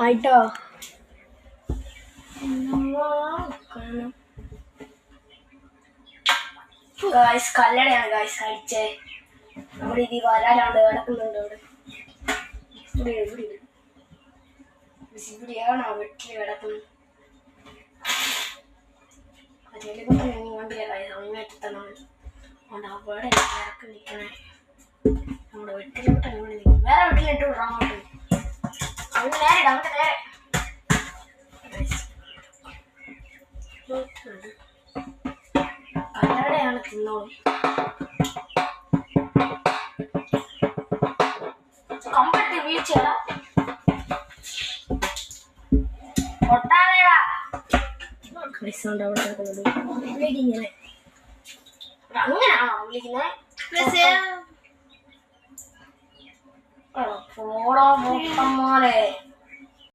ആയിട്ടോ guys കല്ലടയാണ് guys അടിച്ചേ. നമ്മുടെ ഇത് വരാലാണ്ട് കിടക്കുന്നുണ്ട് അവിടെ. ഇവിടെയാണോ വീട്ടിൽ കിടക്കുന്നത്? വണ്ടിയാ ഗായ്സ് അങ്ങെത്തണം. അതുകൊണ്ട് അവിടെ ഇറക്കി നിൽക്കണേ. നമ്മുടെ വീട്ടിലോട്ട് അങ്ങനെ നിൽക്കും. വേറെ വീട്ടിലിട്ട് വിടാൻ അങ്ങോട്ട്. അവന് നേരെ അങ്ങോട്ട് നേരെ. കല്ലടയാണ് തിന്നോളും. കമ്പട്ടി വീഴ്ചടാ പൊട്ടാതെടാ. വിളിക്കുന്നത് അങ്ങനാണോ വിളിക്കുന്നത്? പോടാ പൊട്ടന്മാരെ.